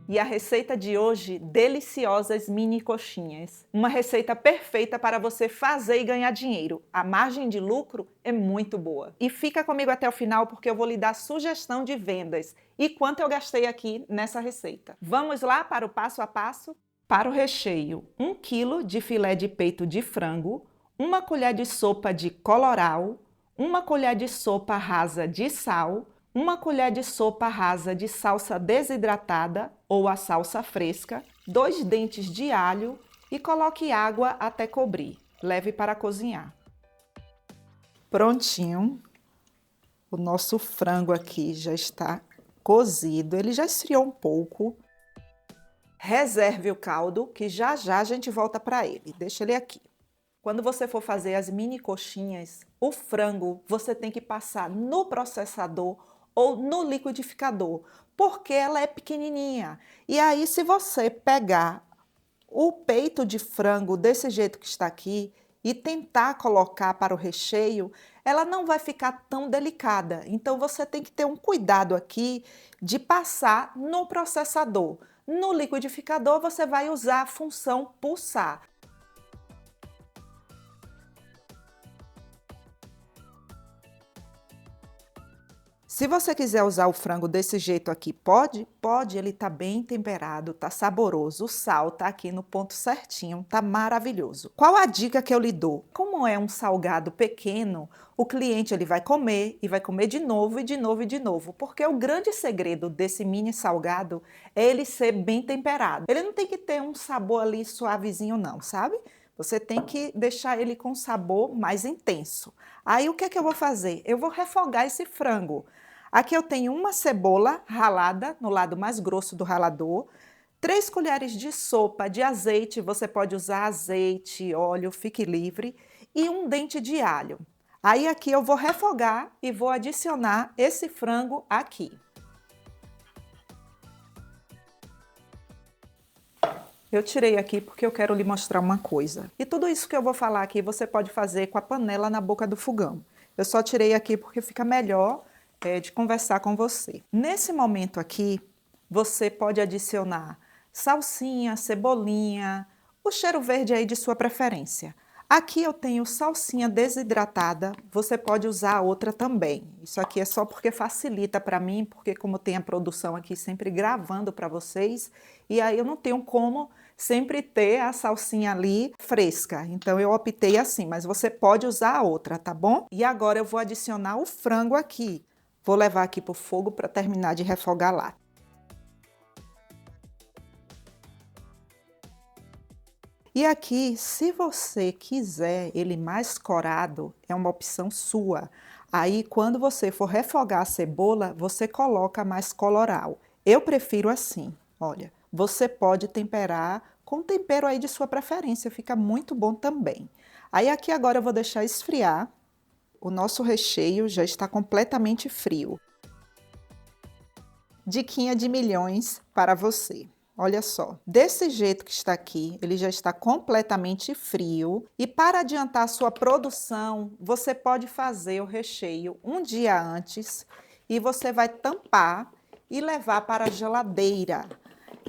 E a receita de hoje, deliciosas mini coxinhas. Uma receita perfeita para você fazer e ganhar dinheiro. A margem de lucro é muito boa. E fica comigo até o final porque eu vou lhe dar sugestão de vendas e quanto eu gastei aqui nessa receita. Vamos lá para o passo a passo? Para o recheio, 1 kg de filé de peito de frango, 1 colher de sopa de colorau, 1 colher de sopa rasa de sal, 1 colher de sopa rasa de salsa desidratada ou a salsa fresca, 2 dentes de alho e coloque água até cobrir. Leve para cozinhar. Prontinho. O nosso frango aqui já está cozido, ele já esfriou um pouco. Reserve o caldo, que já já a gente volta para ele. Deixa ele aqui. Quando você for fazer as mini coxinhas, o frango você tem que passar no processador ou no liquidificador, porque ela é pequenininha. E aí, se você pegar o peito de frango desse jeito que está aqui e tentar colocar para o recheio, ela não vai ficar tão delicada. Então, você tem que ter um cuidado aqui de passar no processador. No liquidificador, você vai usar a função pulsar. Se você quiser usar o frango desse jeito aqui, pode? Pode, ele tá bem temperado, tá saboroso, o sal tá aqui no ponto certinho, tá maravilhoso. Qual a dica que eu lhe dou? Como é um salgado pequeno, o cliente ele vai comer e vai comer de novo e de novo e de novo, porque o grande segredo desse mini salgado é ele ser bem temperado. Ele não tem que ter um sabor ali suavezinho não, sabe? Você tem que deixar ele com sabor mais intenso. Aí o que é que eu vou fazer? Eu vou refogar esse frango. Aqui eu tenho uma cebola ralada no lado mais grosso do ralador, 3 colheres de sopa de azeite, você pode usar azeite, óleo, fique livre, e 1 dente de alho. Aí aqui eu vou refogar e vou adicionar esse frango aqui. Eu tirei aqui porque eu quero lhe mostrar uma coisa. E tudo isso que eu vou falar aqui você pode fazer com a panela na boca do fogão. Eu só tirei aqui porque fica melhor de conversar com você. Nesse momento aqui, você pode adicionar salsinha, cebolinha, o cheiro verde aí de sua preferência. Aqui eu tenho salsinha desidratada, você pode usar outra também. Isso aqui é só porque facilita para mim, porque como tem a produção aqui sempre gravando para vocês, e aí eu não tenho como sempre ter a salsinha ali fresca. Então eu optei assim, mas você pode usar a outra, tá bom? E agora eu vou adicionar o frango aqui. Vou levar aqui para o fogo para terminar de refogar lá. E aqui, se você quiser ele mais corado, é uma opção sua. Aí, quando você for refogar a cebola, você coloca mais colorau. Eu prefiro assim, olha. Você pode temperar com tempero aí de sua preferência, fica muito bom também. Aí aqui agora eu vou deixar esfriar. O nosso recheio já está completamente frio. Diquinha de milhões para você. Olha só, desse jeito que está aqui, ele já está completamente frio. E para adiantar a sua produção, você pode fazer o recheio um dia antes e você vai tampar e levar para a geladeira.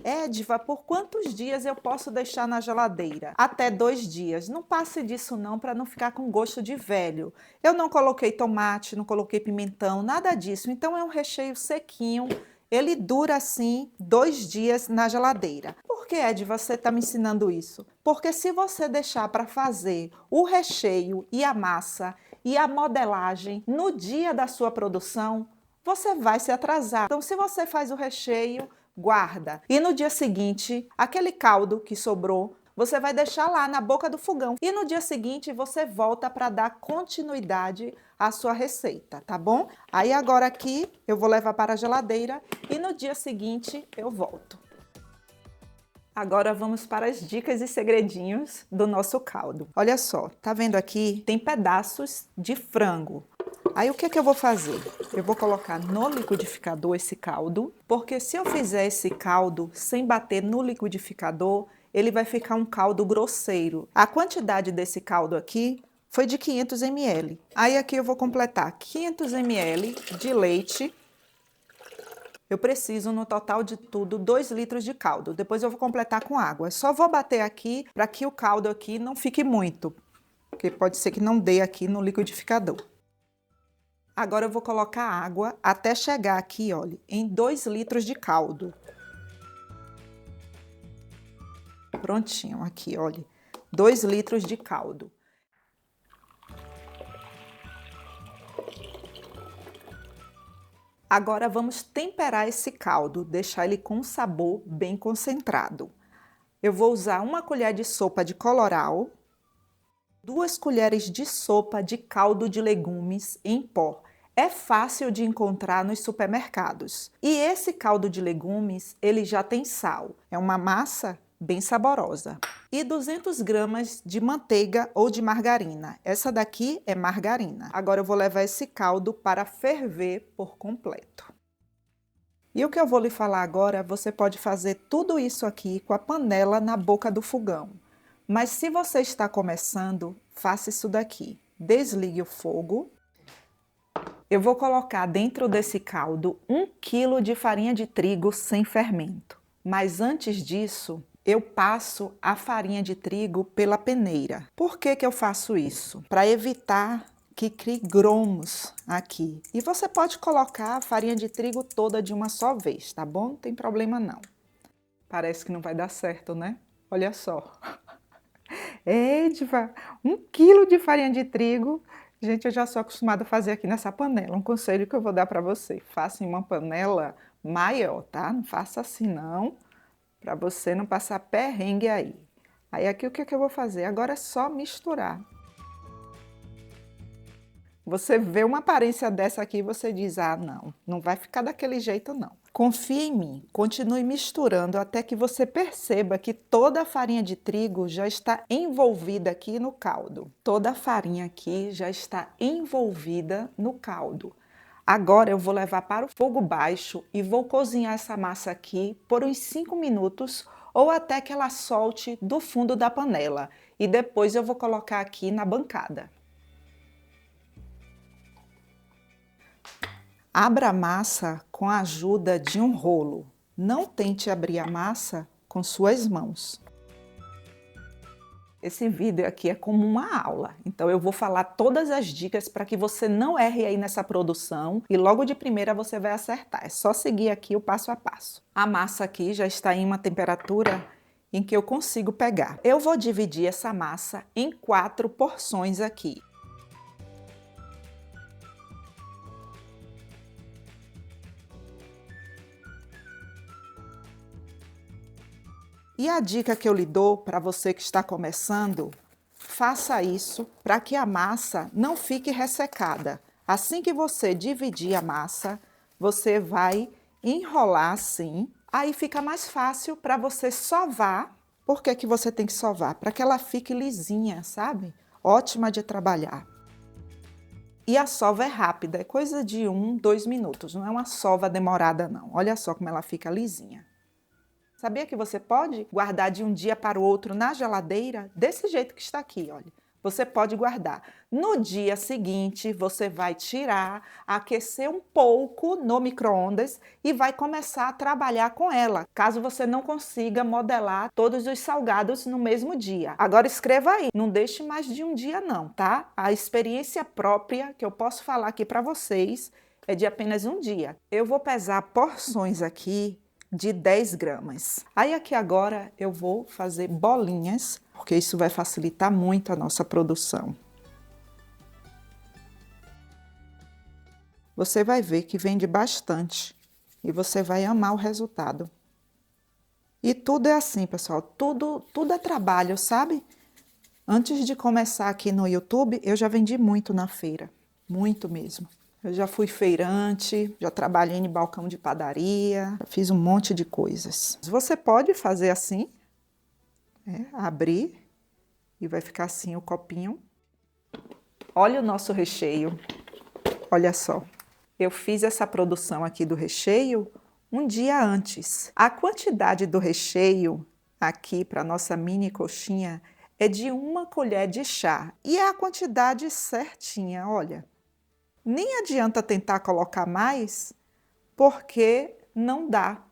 Edva, por quantos dias eu posso deixar na geladeira? Até 2 dias. Não passe disso não, para não ficar com gosto de velho. Eu não coloquei tomate, não coloquei pimentão, nada disso. Então é um recheio sequinho. Ele dura assim 2 dias na geladeira. Por que, Edva, você está me ensinando isso? Porque se você deixar para fazer o recheio e a massa e a modelagem no dia da sua produção, você vai se atrasar. Então, se você faz o recheio, guarda. E no dia seguinte, aquele caldo que sobrou, você vai deixar lá na boca do fogão. E no dia seguinte, você volta para dar continuidade à sua receita, tá bom? Aí agora aqui, eu vou levar para a geladeira e no dia seguinte eu volto. Agora vamos para as dicas e segredinhos do nosso caldo. Olha só, tá vendo aqui? Tem pedaços de frango. Aí o que é que eu vou fazer? Eu vou colocar no liquidificador esse caldo, porque se eu fizer esse caldo sem bater no liquidificador, ele vai ficar um caldo grosseiro. A quantidade desse caldo aqui foi de 500 ml. Aí aqui eu vou completar 500 ml de leite, Eu preciso, no total de tudo, 2 litros de caldo. Depois eu vou completar com água. Só vou bater aqui para que o caldo aqui não fique muito, porque pode ser que não dê aqui no liquidificador. Agora eu vou colocar água até chegar aqui, olha, em 2 litros de caldo. Prontinho aqui, olha, 2 litros de caldo. Agora vamos temperar esse caldo, deixar ele com um sabor bem concentrado. Eu vou usar 1 colher de sopa de colorau, 2 colheres de sopa de caldo de legumes em pó. É fácil de encontrar nos supermercados. E esse caldo de legumes, ele já tem sal. É uma massa bem saborosa. E 200 gramas de manteiga ou de margarina. Essa daqui é margarina. Agora eu vou levar esse caldo para ferver por completo. E o que eu vou lhe falar agora, você pode fazer tudo isso aqui com a panela na boca do fogão. Mas se você está começando, faça isso daqui. Desligue o fogo. Eu vou colocar dentro desse caldo 1 kg de farinha de trigo sem fermento. Mas antes disso, eu passo a farinha de trigo pela peneira. Por que eu faço isso? Para evitar que crie grumos aqui. E você pode colocar a farinha de trigo toda de uma só vez, tá bom? Não tem problema não. Parece que não vai dar certo, né? Olha só. Edva, 1 kg de farinha de trigo. Gente, eu já sou acostumada a fazer aqui nessa panela. Um conselho que eu vou dar para você. Faça em uma panela maior, tá? Não faça assim não, para você não passar perrengue aí. Aí aqui o que eu vou fazer? Agora é só misturar. Você vê uma aparência dessa aqui e você diz, ah, não vai ficar daquele jeito não. Confie em mim, continue misturando até que você perceba que toda a farinha de trigo já está envolvida aqui no caldo. Toda a farinha aqui já está envolvida no caldo. Agora eu vou levar para o fogo baixo e vou cozinhar essa massa aqui por uns 5 minutos ou até que ela solte do fundo da panela. E depois eu vou colocar aqui na bancada. Abra a massa com a ajuda de um rolo. Não tente abrir a massa com suas mãos. Esse vídeo aqui é como uma aula, então eu vou falar todas as dicas para que você não erre aí nessa produção e logo de primeira você vai acertar. É só seguir aqui o passo a passo. A massa aqui já está em uma temperatura em que eu consigo pegar. Eu vou dividir essa massa em 4 porções aqui. E a dica que eu lhe dou para você que está começando, faça isso para que a massa não fique ressecada. Assim que você dividir a massa, você vai enrolar assim, aí fica mais fácil para você sovar. Por que você tem que sovar? Para que ela fique lisinha, sabe? Ótima de trabalhar. E a sova é rápida, é coisa de 1, 2 minutos, não é uma sova demorada não. Olha só como ela fica lisinha. Sabia que você pode guardar de um dia para o outro na geladeira? Desse jeito que está aqui, olha. Você pode guardar. No dia seguinte, você vai tirar, aquecer um pouco no micro-ondas e vai começar a trabalhar com ela, caso você não consiga modelar todos os salgados no mesmo dia. Agora escreva aí, não deixe mais de um dia não, tá? A experiência própria que eu posso falar aqui para vocês é de apenas um dia. Eu vou pesar porções aqui de 10 gramas. Aí aqui agora eu vou fazer bolinhas, porque isso vai facilitar muito a nossa produção. Você vai ver que vende bastante e você vai amar o resultado. E tudo é assim, pessoal, tudo é trabalho, sabe? Antes de começar aqui no YouTube, eu já vendi muito na feira, muito mesmo. Eu já fui feirante, já trabalhei em balcão de padaria, fiz um monte de coisas. Você pode fazer assim, abrir e vai ficar assim o copinho. Olha o nosso recheio, olha só. Eu fiz essa produção aqui do recheio um dia antes. A quantidade do recheio aqui para nossa mini coxinha é de 1 colher de chá. E é a quantidade certinha, olha. Nem adianta tentar colocar mais, porque não dá.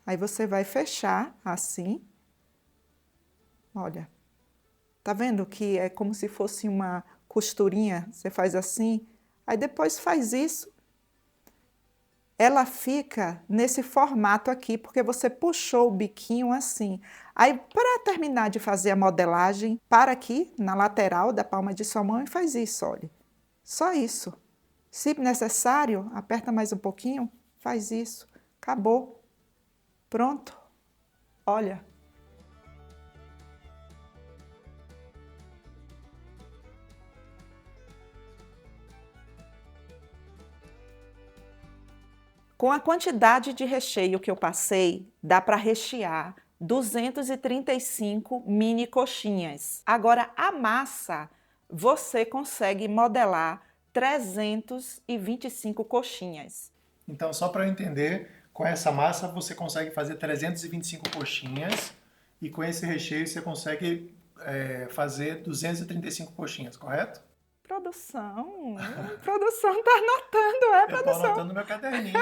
Aí você vai fechar assim. Olha, tá vendo que é como se fosse uma costurinha? Você faz assim, aí depois faz isso. Ela fica nesse formato aqui, porque você puxou o biquinho assim. Aí, para terminar de fazer a modelagem, para aqui na lateral da palma de sua mão e faz isso, olha. Só isso. Se necessário, aperta mais um pouquinho, faz isso. Acabou. Pronto. Olha. Com a quantidade de recheio que eu passei, dá para rechear 235 mini coxinhas. Agora, a massa, você consegue modelar 325 coxinhas. Então, só para eu entender, com essa massa você consegue fazer 325 coxinhas e com esse recheio você consegue fazer 235 coxinhas, correto? Produção tá anotando, Eu produção? estou anotando no meu caderninho.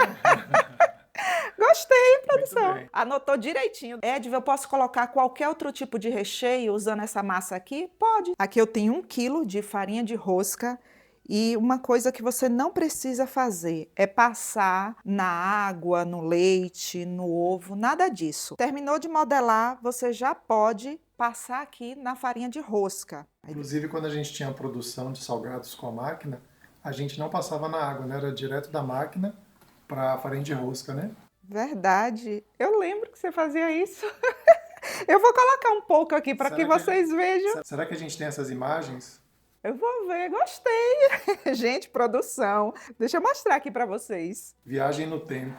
Gostei, produção. bem. Anotou direitinho. Edva, eu posso colocar qualquer outro tipo de recheio usando essa massa aqui? Pode. Aqui eu tenho 1 quilo de farinha de rosca. E uma coisa que você não precisa fazer é passar na água, no leite, no ovo, nada disso. Terminou de modelar, você já pode passar aqui na farinha de rosca. Inclusive, quando a gente tinha a produção de salgados com a máquina, a gente não passava na água, né? Era direto da máquina para a farinha de rosca, né? Verdade. Eu lembro que você fazia isso. Eu vou colocar um pouco aqui para que vocês vejam. Será que a gente tem essas imagens? Eu vou ver, gostei. Gente, produção. Deixa eu mostrar aqui para vocês. Viagem no tempo.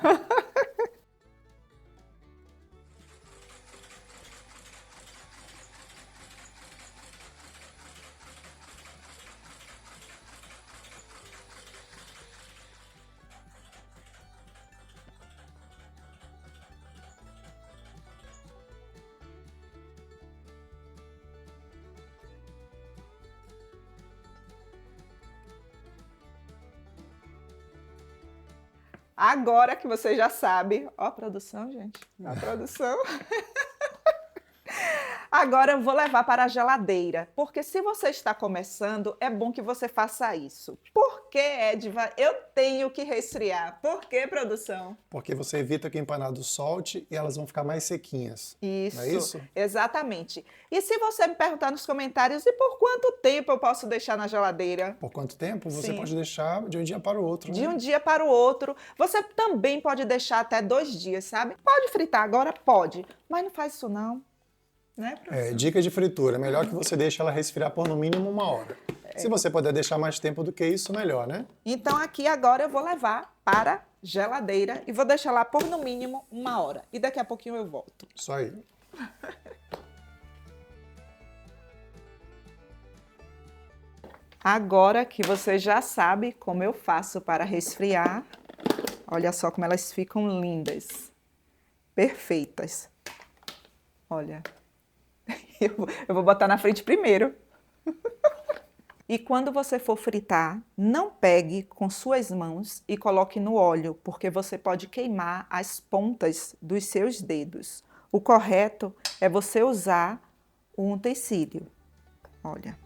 Agora que você já sabe. Ó a produção, gente. A produção. Agora eu vou levar para a geladeira, porque se você está começando, é bom que você faça isso. Por que, Edva, eu tenho que resfriar? Por que, produção? Porque você evita que o empanado solte e elas vão ficar mais sequinhas. Isso, não é isso? Exatamente. E se você me perguntar nos comentários, e por quanto tempo eu posso deixar na geladeira? Por quanto tempo? Você Sim. pode deixar de um dia para o outro. De um dia para o outro. Você também pode deixar até 2 dias, sabe? Pode fritar agora? Pode. Mas não faz isso não. Né, dica de fritura. É melhor que você deixe ela resfriar por no mínimo 1 hora. Se você puder deixar mais tempo do que isso, melhor, né? Então aqui agora eu vou levar para a geladeira e vou deixar lá por no mínimo 1 hora. E daqui a pouquinho eu volto. Isso aí. Agora que você já sabe como eu faço para resfriar, olha só como elas ficam lindas, perfeitas. Olha, eu vou botar na frente primeiro. E quando você for fritar, não pegue com suas mãos e coloque no óleo, porque você pode queimar as pontas dos seus dedos. O correto é você usar um utensílio. Olha.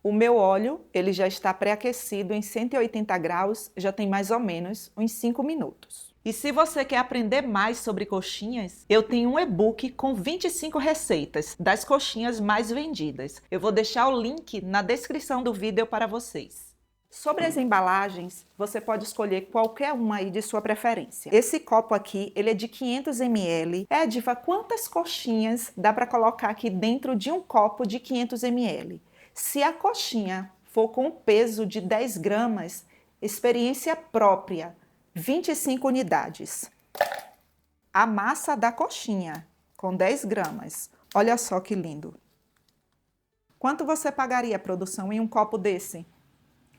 O meu óleo, ele já está pré-aquecido em 180 graus, já tem mais ou menos uns 5 minutos. E se você quer aprender mais sobre coxinhas, eu tenho um e-book com 25 receitas das coxinhas mais vendidas. Eu vou deixar o link na descrição do vídeo para vocês. Sobre as embalagens, você pode escolher qualquer uma aí de sua preferência. Esse copo aqui, ele é de 500 ml. Edva, quantas coxinhas dá para colocar aqui dentro de um copo de 500 ml? Se a coxinha for com o peso de 10 gramas, experiência própria, 25 unidades. A massa da coxinha, com 10 gramas. Olha só que lindo. Quanto você pagaria, produção, em um copo desse?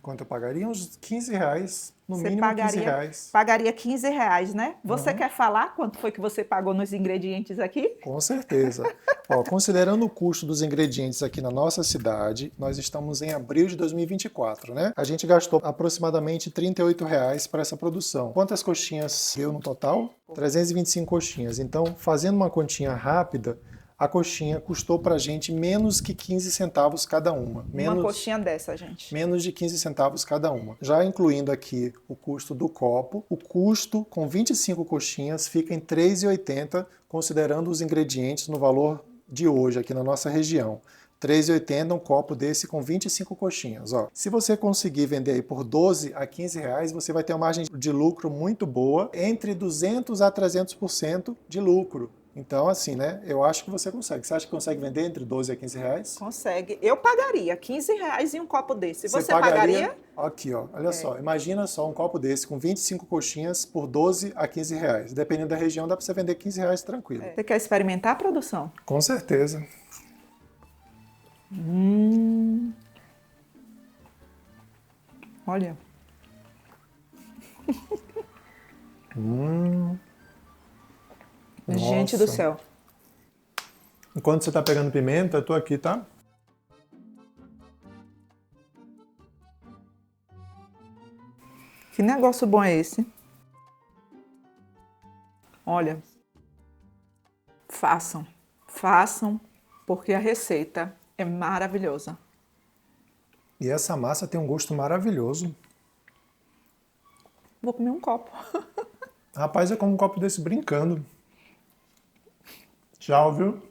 Quanto eu pagaria? Uns 15 reais, no Você mínimo 15 reais. pagaria 15 reais, né? Você quer falar quanto foi que você pagou nos ingredientes aqui? Com certeza. Ó, considerando o custo dos ingredientes aqui na nossa cidade, nós estamos em abril de 2024, né? A gente gastou aproximadamente R$ 38 reais para essa produção. Quantas coxinhas deu no total? 325 coxinhas. Então, fazendo uma continha rápida, a coxinha custou pra gente menos que 15 centavos cada uma. Uma coxinha dessa, gente. Menos de 15 centavos cada uma. Já incluindo aqui o custo do copo, o custo com 25 coxinhas fica em R$ 3,80, considerando os ingredientes no valor de hoje aqui na nossa região. R$ 3,80 um copo desse com 25 coxinhas. Ó. Se você conseguir vender aí por 12 a 15 reais, você vai ter uma margem de lucro muito boa, entre 200 a 300% de lucro. Então, assim, né? Eu acho que você consegue. Você acha que consegue vender entre 12 a 15 reais? Consegue. Eu pagaria 15 reais em um copo desse. Você pagaria? pagaria? Aqui, ó. Olha só. Imagina só um copo desse com 25 coxinhas por 12 a 15 reais. Dependendo da região, dá para você vender 15 reais tranquilo. Você quer experimentar a produção? Com certeza. Olha. Gente do Nossa. céu. Enquanto você tá pegando pimenta, eu tô aqui, tá? Que negócio bom é esse? Olha. Façam. Façam, porque a receita é maravilhosa. E essa massa tem um gosto maravilhoso. Vou comer um copo. Rapaz, eu como um copo desse brincando. Tchau, viu?